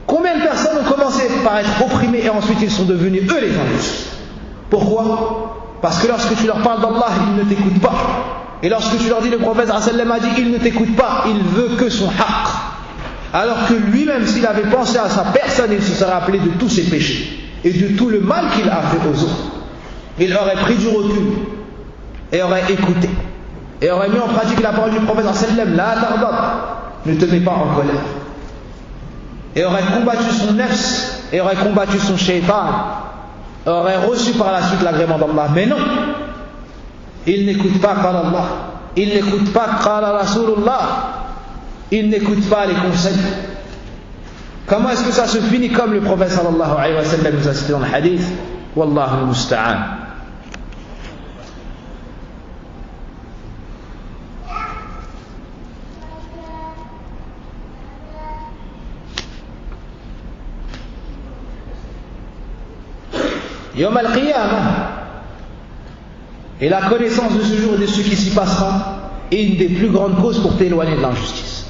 Combien de personnes ont commencé par être opprimées et ensuite ils sont devenus eux les injustes? Pourquoi? Parce que lorsque tu leur parles d'Allah, ils ne t'écoutent pas. Et lorsque tu leur dis, le prophète sallam a dit, il ne t'écoute pas, il veut que son haqq. Alors que lui-même, s'il avait pensé à sa personne, il se serait rappelé de tous ses péchés et de tout le mal qu'il a fait aux autres. Il aurait pris du recul et aurait écouté et aurait mis en pratique la parole du prophète sallam, la tardab, ne te mets pas en colère. Et aurait combattu son nefs et aurait combattu son shaitan, aurait reçu par la suite l'agrément d'Allah. Mais non, il n'écoute pas qala Allah, il n'écoute pas qala Rasulullah, il n'écoute pas les conseils. Comment est-ce que ça se finit comme le prophète sallallahu alayhi wa sallam nous a cité dans le hadith? Wallahu musta'an. Yawm al-Qiyamah et la connaissance de ce jour et de ce qui s'y passera est une des plus grandes causes pour t'éloigner de l'injustice.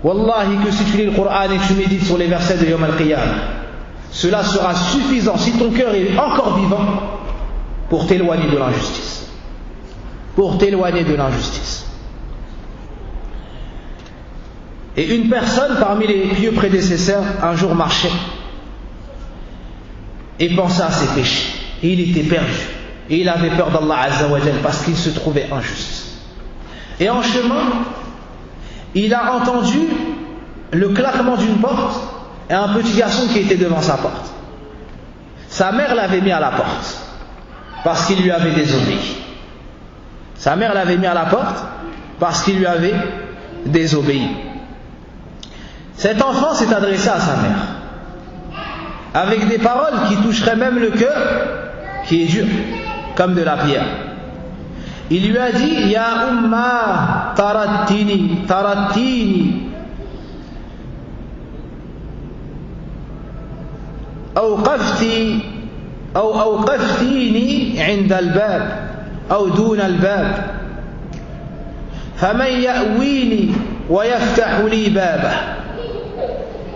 Wallahi que si tu lis le Coran et tu médites sur les versets de Yawm al-Qiyamah, cela sera suffisant si ton cœur est encore vivant pour t'éloigner de l'injustice. Pour t'éloigner de l'injustice. Et une personne parmi les pieux prédécesseurs un jour marchait et pensait à ses péchés. Et il était perdu. Et il avait peur d'Allah Azza wa Jal parce qu'il se trouvait injuste. Et en chemin, il a entendu le claquement d'une porte et un petit garçon qui était devant sa porte. Sa mère l'avait mis à la porte parce qu'il lui avait désobéi. Sa mère l'avait mis à la porte parce qu'il lui avait désobéi. Cet enfant s'est adressé à sa mère avec des paroles qui toucheraient même le cœur qui est dur, comme de la pierre. Il lui a dit: Ya umma tarattini أوقفتيني عند الباب أو دون الباب فمن يأويني ويفتح لي بابه.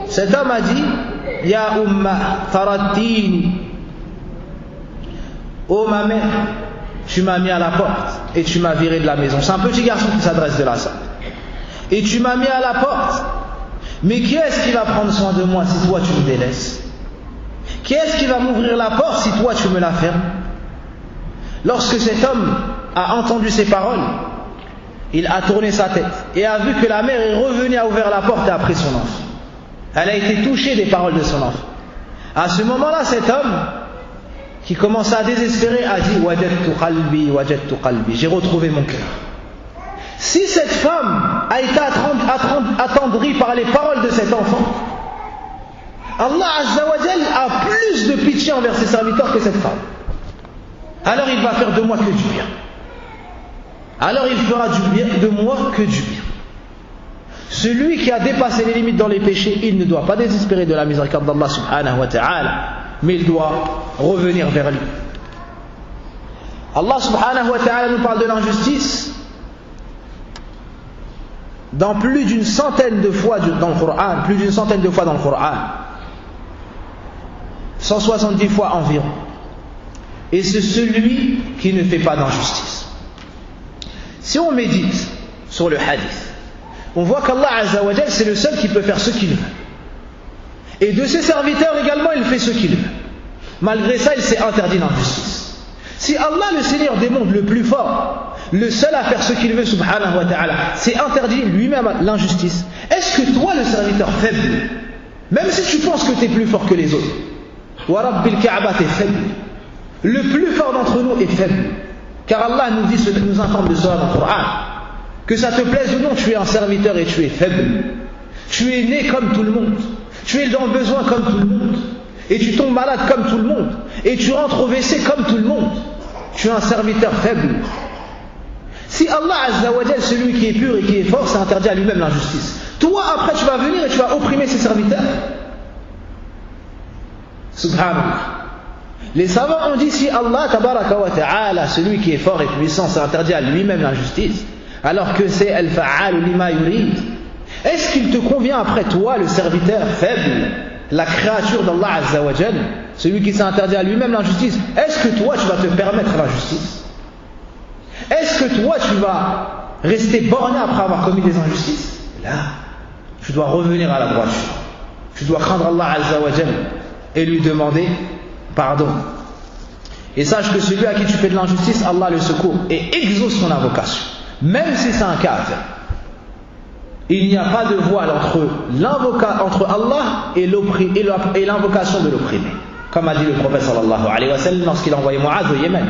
Cet homme a dit: Ya umma tarattini, oh ma mère, tu m'as mis à la porte et tu m'as viré de la maison. C'est un petit garçon qui s'adresse de la salle. Et tu m'as mis à la porte. Mais qui est-ce qui va prendre soin de moi si toi tu me délaisses? Qui est-ce qui va m'ouvrir la porte si toi tu me la fermes? Lorsque cet homme a entendu ces paroles, il a tourné sa tête et a vu que la mère est revenue, a ouvert la porte et a pris son enfant. Elle a été touchée des paroles de son enfant. À ce moment-là, cet homme qui commençait à désespérer a dit: Wajadtu qalbi, j'ai retrouvé mon cœur. Si cette femme a été attendrie par les paroles de cet enfant, Allah Azza wa Jal a plus de pitié envers ses serviteurs que cette femme. Alors il va faire de moi que du bien. Alors il fera du bien de moi que du bien. Celui qui a dépassé les limites dans les péchés, il ne doit pas désespérer de la miséricorde d'Allah subhanahu wa ta'ala, mais il doit revenir vers lui. Allah subhanahu wa ta'ala nous parle de l'injustice dans plus d'une centaine de fois dans le Coran, 170 fois environ. Et c'est celui qui ne fait pas d'injustice. Si on médite sur le hadith, on voit qu'Allah Azza wa Jal, c'est le seul qui peut faire ce qu'il veut. Et de ses serviteurs également, il fait ce qu'il veut. Malgré ça, il s'est interdit l'injustice. Si Allah, le Seigneur des mondes, le plus fort, le seul à faire ce qu'il veut, subhanahu wa ta'ala, s'est interdit lui-même l'injustice, est-ce que toi, le serviteur faible, même si tu penses que tu es plus fort que les autres, wa rabbil Kaaba, tu es faible, le plus fort d'entre nous est faible, car Allah nous dit, nous informe de cela dans le Coran, que ça te plaise ou non, tu es un serviteur et tu es faible. Tu es né comme tout le monde. Tu es dans le besoin comme tout le monde. Et tu tombes malade comme tout le monde. Et tu rentres au WC comme tout le monde. Tu es un serviteur faible. Si Allah Azza wa Jal, celui qui est pur et qui est fort, s'est interdit à lui-même l'injustice, toi après tu vas venir et tu vas opprimer ses serviteurs. Subhanallah. Les savants ont dit: si Allah tabaraka wa ta'ala, celui qui est fort et puissant, s'est interdit à lui-même l'injustice, alors que c'est al-fa'al lima yurid, est-ce qu'il te convient après toi, le serviteur faible, la créature d'Allah Azza wa Jal, celui qui s'est interdit à lui-même l'injustice, est-ce que toi tu vas te permettre l'injustice? Est-ce que toi tu vas rester borné après avoir commis des injustices? Là, tu dois revenir à la droiture. Tu dois craindre Allah Azza wa Jal et lui demander pardon. Et sache que celui à qui tu fais de l'injustice, Allah le secourt et exauce son invocation. Même si c'est un kafir, il n'y a pas de voile entre Allah et l'invocation de l'opprimé. Comme a dit le prophète sallallahu alayhi wa sallam lorsqu'il a envoyé Mu'adh au Yémen,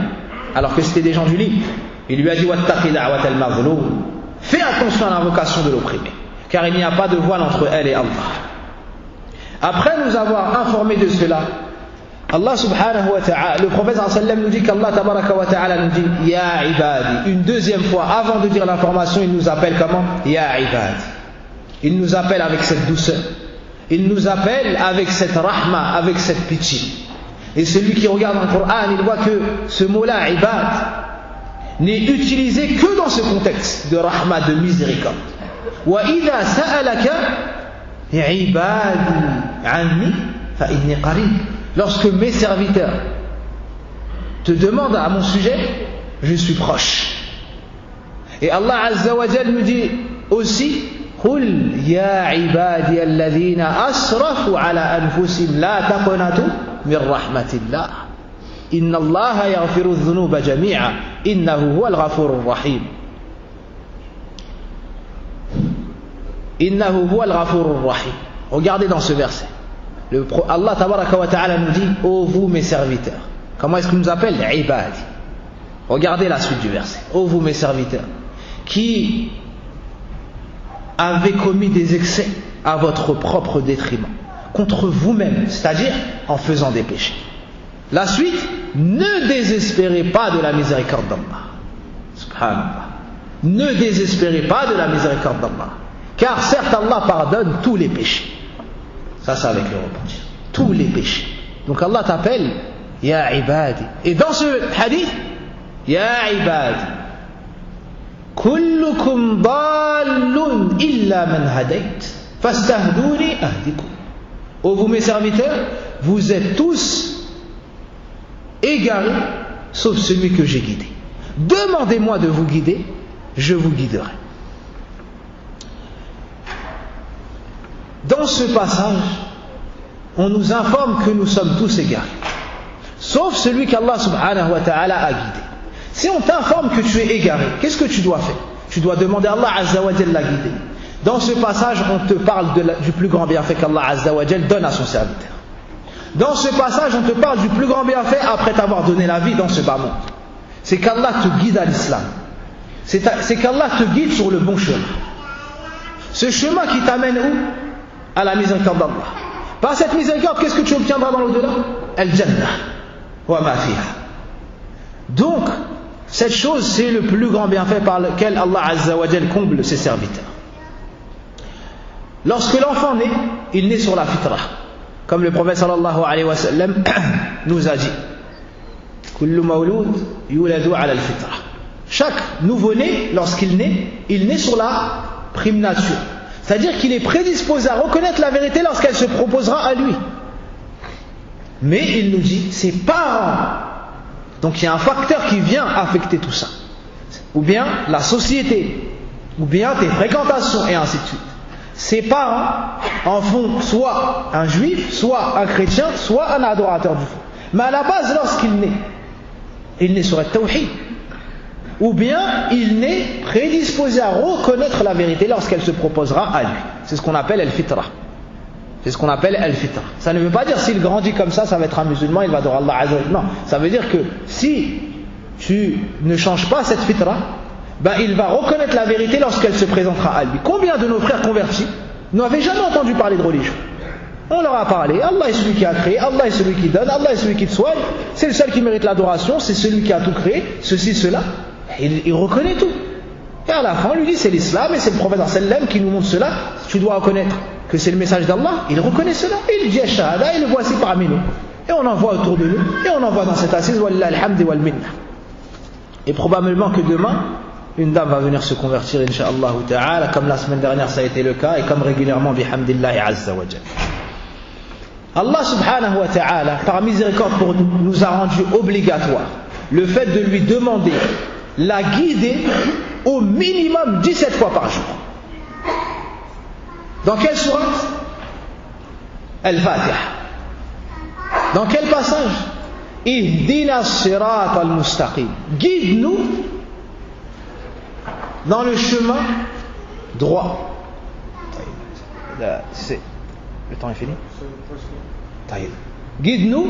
alors que c'était des gens du livre. Il lui a dit: Wattaqi da'wat al-mazloum, fais attention à l'invocation de l'opprimé, car il n'y a pas de voile entre elle et Allah. Après nous avoir informés de cela, Allah subhanahu wa ta'ala, le prophète sallallahu alayhi wa sallam nous dit qu'Allah tabaraka wa ta'ala nous dit Ya ibadi. Une deuxième fois, avant de dire l'information, il nous appelle comment? Ya ibadi. Il nous appelle avec cette douceur. Il nous appelle avec cette rahma, avec cette pitié. Et celui qui regarde dans le Coran, il voit que ce mot-là, ibad, n'est utilisé que dans ce contexte de rahma, de miséricorde. Wa idha sa'alaka ibadi anni fa inni qarib. Lorsque mes serviteurs te demandent à mon sujet, je suis proche. Et Allah Azza wa Jal nous dit aussi قل يا عبادي الذين أسرفوا على أنفسهم لا تقنطوا من رحمة الله إن الله يغفر الذنوب جميعا إنه هو الغفور الرحيم إنه هو الغفور الرحيم. Regardez dans ce verset, Allah tabaraka wa ta'ala nous dit ô vous mes serviteurs. Comment est-ce qu'il nous appelle? Ibadi. Regardez la suite du verset. Ô vous mes serviteurs qui avez commis des excès à votre propre détriment, contre vous-même, c'est-à-dire en faisant des péchés. La suite, ne désespérez pas de la miséricorde d'Allah. Subhanallah. Ne désespérez pas de la miséricorde d'Allah. Car certes Allah pardonne tous les péchés. Ça c'est avec le repentir. Tous les péchés. Donc Allah t'appelle Ya ibadi. Et dans ce hadith, Ya ibadi, kullukum dallun illa man hadayt fastahduni ahdikum. Ô vous mes serviteurs, vous êtes tous égarés sauf celui que j'ai guidé. Demandez-moi de vous guider, je vous guiderai. Dans ce passage, on nous informe que nous sommes tous égarés, sauf celui qu'Allah subhanahu wa ta'ala a guidé. Si on t'informe que tu es égaré, qu'est-ce que tu dois faire? Tu dois demander à Allah Azza wa Jal la guider. Dans ce passage, on te parle du plus grand bienfait qu'Allah Azza wa Jal donne à son serviteur. Dans ce passage, on te parle du plus grand bienfait après t'avoir donné la vie dans ce bas monde. C'est qu'Allah te guide à l'islam. C'est qu'Allah te guide sur le bon chemin. Ce chemin qui t'amène où? À la miséricorde d'Allah. Par cette miséricorde, qu'est-ce que tu obtiendras dans l'au-delà? Al-Jannah wa ma fiha. Donc, cette chose, c'est le plus grand bienfait par lequel Allah Azza wa Jal comble ses serviteurs. Lorsque l'enfant naît, il naît sur la fitra. Comme le prophète sallallahu alayhi wa sallam nous a dit Kullu mawloud yuladu ala al-fitra. Chaque nouveau-né, lorsqu'il naît, il naît sur la prime nature. C'est-à-dire qu'il est prédisposé à reconnaître la vérité lorsqu'elle se proposera à lui. Mais il nous dit, ses parents. Donc il y a un facteur qui vient affecter tout ça. Ou bien la société, ou bien tes fréquentations, et ainsi de suite. Ses parents en font soit un juif, soit un chrétien, soit un adorateur du feu. Mais à la base, lorsqu'il naît, il naît sur le tawhid. Ou bien il n'est prédisposé à reconnaître la vérité lorsqu'elle se proposera à lui. C'est ce qu'on appelle al-fitra. C'est ce qu'on appelle al-fitra. Ça ne veut pas dire s'il grandit comme ça va être un musulman, il va adorer Allah Azza wa Jalla. Non, ça veut dire que si tu ne changes pas cette fitra, il va reconnaître la vérité lorsqu'elle se présentera à lui. Combien de nos frères convertis n'avaient jamais entendu parler de religion? On leur a parlé, Allah est celui qui a créé, Allah est celui qui donne, Allah est celui qui te soigne, c'est le seul qui mérite l'adoration, c'est celui qui a tout créé, ceci, cela. Il reconnaît tout. Et à la fin, on lui dit c'est l'islam et c'est le prophète sallam qui nous montre cela. Tu dois reconnaître que c'est le message d'Allah. Il reconnaît cela. Et il dit shahada et le voici parmi nous. Et on en voit autour de nous. Et on en voit dans cette assise. Wallah alhamdi wal minna. Et probablement que demain, une dame va venir se convertir, incha'Allah ta'ala, comme la semaine dernière ça a été le cas, et comme régulièrement, bihamdillahi azza wa jalla. Allah subhanahu wa ta'ala, par miséricorde pour nous, nous a rendu obligatoire le fait de lui demander la guider au minimum 17 fois par jour. Dans quelle sourate? Al-Fatiha. Dans quel passage? Ihdina sirat al-mustaqim. Guide-nous dans le chemin droit. Le temps est fini? Guide-nous.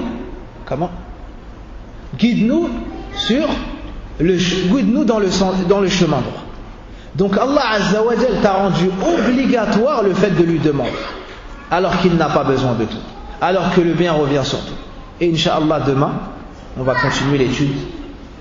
Comment? Guide-nous guide-nous dans le chemin droit. Donc Allah Azza wa Jal t'a rendu obligatoire le fait de lui demander. alors qu'il n'a pas besoin de tout, alors que le bien revient sur tout. Et Inch'Allah, demain, on va continuer l'étude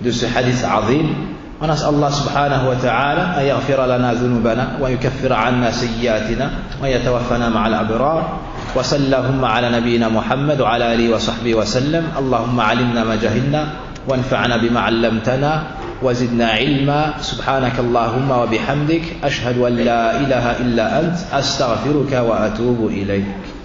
de ce hadith azim. ونسأل الله سبحانه وتعالى أن يغفر لنا ذنوبنا ويكفر عنا سيئاتنا ويتوفنا مع الأبرار. وصلى اللهم على نبينا محمد وعلى آله وصحبه وسلم. اللهم علمنا ما جهلنا وانفعنا بما علمتنا وزدنا علما. سبحانك اللهم وبحمدك أشهد أن لا إله إلا أنت أستغفرك وأتوب إليك.